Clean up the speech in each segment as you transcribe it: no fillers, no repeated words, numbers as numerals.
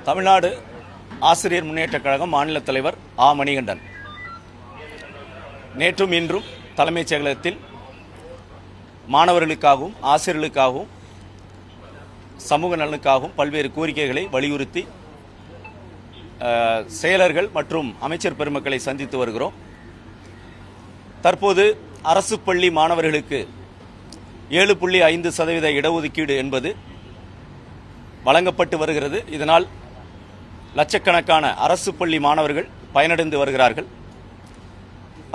தமிழ்நாடு ஆசிரியர் முன்னேற்றக் கழகம் மாநில தலைவர் ஆ. மணிகண்டன். நேற்றும் இன்றும் தலைமைச் செயலகத்தில் மாணவர்களுக்காகவும் ஆசிரியர்களுக்காகவும் சமூக நலனுக்காகவும் பல்வேறு கோரிக்கைகளை வலியுறுத்தி செயலர்கள் மற்றும் அமைச்சர் பெருமக்களை சந்தித்து வருகிறோம். தற்போது அரசு பள்ளி மாணவர்களுக்கு 7.5% இடஒதுக்கீடு என்பது வழங்கப்பட்டு வருகிறது. இதனால் லட்சக்கணக்கான அரசு பள்ளி மாணவர்கள் பயனடைந்து வருகிறார்கள்.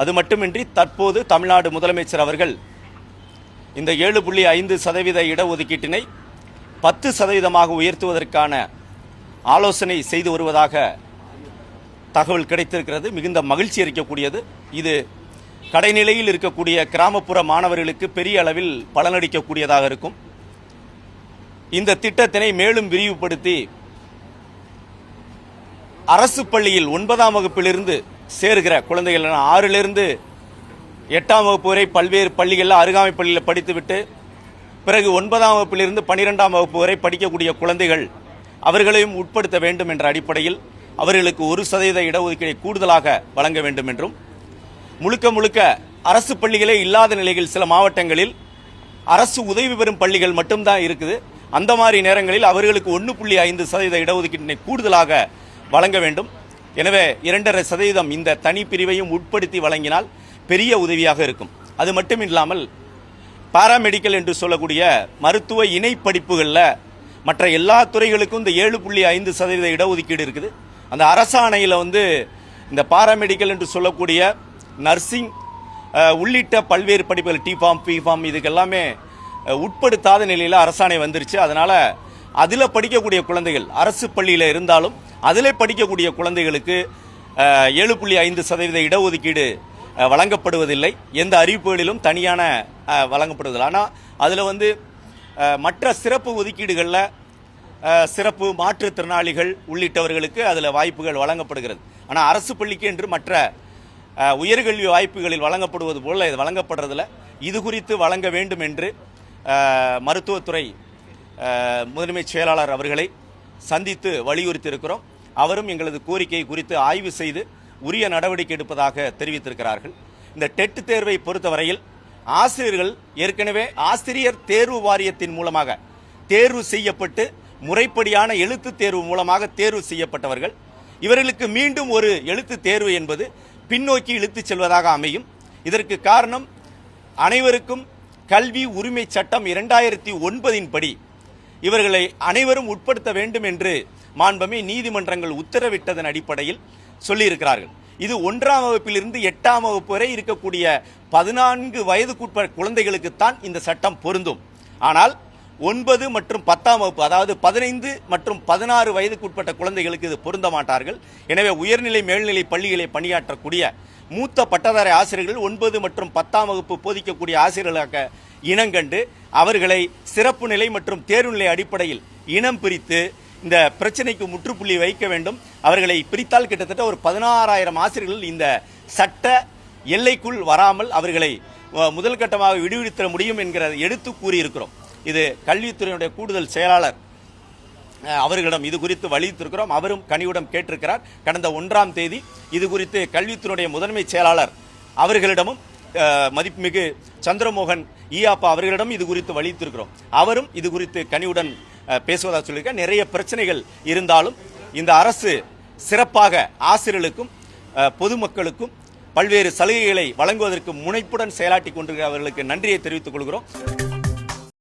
அது மட்டுமின்றி தற்போது தமிழ்நாடு முதலமைச்சர் அவர்கள் இந்த 7.5% இடஒதுக்கீட்டினை 10% உயர்த்துவதற்கான ஆலோசனை செய்து வருவதாக தகவல் கிடைத்திருக்கிறது. மிகுந்த மகிழ்ச்சி அளிக்கக்கூடியது. இது கடைநிலையில் இருக்கக்கூடிய கிராமப்புற மாணவர்களுக்கு பெரிய அளவில் பலனளிக்கக்கூடியதாக இருக்கும். இந்த திட்டத்தினை மேலும் விரிவுபடுத்தி அரசு பள்ளியில் 9ஆம் வகுப்பிலிருந்து சேருகிற குழந்தைகள் 6லிருந்து 8ஆம் வகுப்பு வரை பல்வேறு பள்ளிகளில் அருகாமை பள்ளியில் படித்துவிட்டு பிறகு 9ஆம் வகுப்பிலிருந்து 12ஆம் வகுப்பு வரை படிக்கக்கூடிய குழந்தைகள் அவர்களையும் உட்படுத்த வேண்டும் என்ற அடிப்படையில் அவர்களுக்கு 1% இடஒதுக்கீடை கூடுதலாக வழங்க வேண்டும் என்றும், முழுக்க அரசு பள்ளிகளே இல்லாத நிலையில் சில மாவட்டங்களில் அரசு உதவி பெறும் பள்ளிகள் மட்டும்தான் இருக்குது. அந்த மாதிரி நேரங்களில் அவர்களுக்கு 1.5% இடஒதுக்கீட்டினை கூடுதலாக வழங்க வேண்டும். எனவே 2.5% இந்த தனி பிரிவையும் உட்படுத்தி வழங்கினால் பெரிய உதவியாக இருக்கும். அது மட்டும் இல்லாமல் பாராமெடிக்கல் என்று சொல்லக்கூடிய மருத்துவ இணை படிப்புகளில் மற்ற எல்லா துறைகளுக்கும் இந்த 7.5% இடஒதுக்கீடு இருக்குது. அந்த அரசாணையில் இந்த பாராமெடிக்கல் என்று சொல்லக்கூடிய நர்சிங் உள்ளிட்ட பல்வேறு படிப்புகள் டிஃபார்ம் பிஃபார்ம் இதுக்கெல்லாமே உட்படுத்தாத நிலையில் அரசாணை வந்துருச்சு. அதனால் அதில் படிக்கக்கூடிய குழந்தைகள் அரசு பள்ளியில் இருந்தாலும் அதில் படிக்கக்கூடிய குழந்தைகளுக்கு 7.5% இடஒதுக்கீடு வழங்கப்படுவதில்லை. எந்த அறிவிப்புகளிலும் தனியான வழங்கப்படுவதில்லை. ஆனால் அதில் மற்ற சிறப்பு ஒதுக்கீடுகளில் சிறப்பு மாற்றுத்திறனாளிகள் உள்ளிட்டவர்களுக்கு அதில் வாய்ப்புகள் வழங்கப்படுகிறது. ஆனால் அரசு பள்ளிக்கு என்று மற்ற உயர்கல்வி வாய்ப்புகளில் வழங்கப்படுவது போல இது வழங்கப்படுறதில்லை. இது குறித்து வழங்க வேண்டும் என்று மருத்துவத்துறை முதன்மைச் செயலாளர் அவர்களை சந்தித்து வலியுறுத்தியிருக்கிறோம். அவரும் எங்களது கோரிக்கை குறித்து ஆய்வு செய்து உரிய நடவடிக்கை எடுப்பதாக தெரிவித்திருக்கிறார்கள். இந்த டெட் தேர்வை பொறுத்தவரையில் ஆசிரியர்கள் ஏற்கனவே ஆசிரியர் தேர்வு வாரியத்தின் மூலமாக தேர்வு செய்யப்பட்டு முறைப்படியான எழுத்து தேர்வு மூலமாக தேர்வு செய்யப்பட்டவர்கள். இவர்களுக்கு மீண்டும் ஒரு எழுத்து தேர்வு என்பது பின்னோக்கி இழுத்துச் செல்வதாக அமையும். இதற்கு காரணம் அனைவருக்கும் கல்வி உரிமை சட்டம் 2009 படி இவர்களை அனைவரும் உட்படுத்த வேண்டும் என்று மாண்புமிகு நீதிமன்றங்கள் உத்தரவிட்டதன் அடிப்படையில் சொல்லியிருக்கிறார்கள். இது 1ஆம் வகுப்பிலிருந்து 8ஆம் வகுப்பு வரை இருக்கக்கூடிய 14 வயதுக்குட்பட்ட குழந்தைகளுக்குத்தான் இந்த சட்டம் பொருந்தும். ஆனால் 9 மற்றும் 10ஆம் வகுப்பு, அதாவது 15 மற்றும் 16 வயதுக்குட்பட்ட குழந்தைகளுக்கு இது பொருந்த மாட்டார்கள். எனவே உயர்நிலை மேல்நிலை பள்ளிகளை பணியாற்றக்கூடிய மூத்த பட்டதாரி ஆசிரியர்கள் 9 மற்றும் 10ஆம் வகுப்பு போதிக்கக்கூடிய ஆசிரியர்களாக இனங்கண்டு அவர்களை சிறப்பு நிலை மற்றும் தேர்வு நிலை அடிப்படையில் இனம் பிரித்து இந்த பிரச்சனைக்கு முற்றுப்புள்ளி வைக்க வேண்டும். அவர்களை பிரித்தால் கிட்டத்தட்ட ஒரு 16,000 ஆசிரியர்கள் இந்த சட்ட எல்லைக்குள் வராமல் அவர்களை முதல் கட்டமாக விடுவித்திட முடியும் என்கிறத எடுத்து கூறியிருக்கிறோம். இது கல்வித்துறையினுடைய கூடுதல் செயலாளர் அவர்களிடம் இது குறித்து வலியுறுத்திருக்கிறோம். அவரும் கனிவுடன் கேட்டிருக்கிறார். கடந்த 1ஆம் தேதி இது குறித்து கல்வித்துறையுடைய முதன்மை செயலாளர் அவர்களிடமும் மதிப்புமிகு சந்திரமோகன் ஈயாப்பா அவர்களிடம் இது குறித்து வலியுறுத்திருக்கிறோம். அவரும் இது குறித்து கனிவுடன் பேசுவதாக சொல்லியிருக்க. நிறைய பிரச்சனைகள் இருந்தாலும் இந்த அரசு சிறப்பாக ஆசிரியர்களுக்கும் பொதுமக்களுக்கும் பல்வேறு சலுகைகளை வழங்குவதற்கு முனைப்புடன் செயலாற்றி கொண்டிருக்கிற அவர்களுக்கு நன்றியை தெரிவித்துக் கொள்கிறோம்.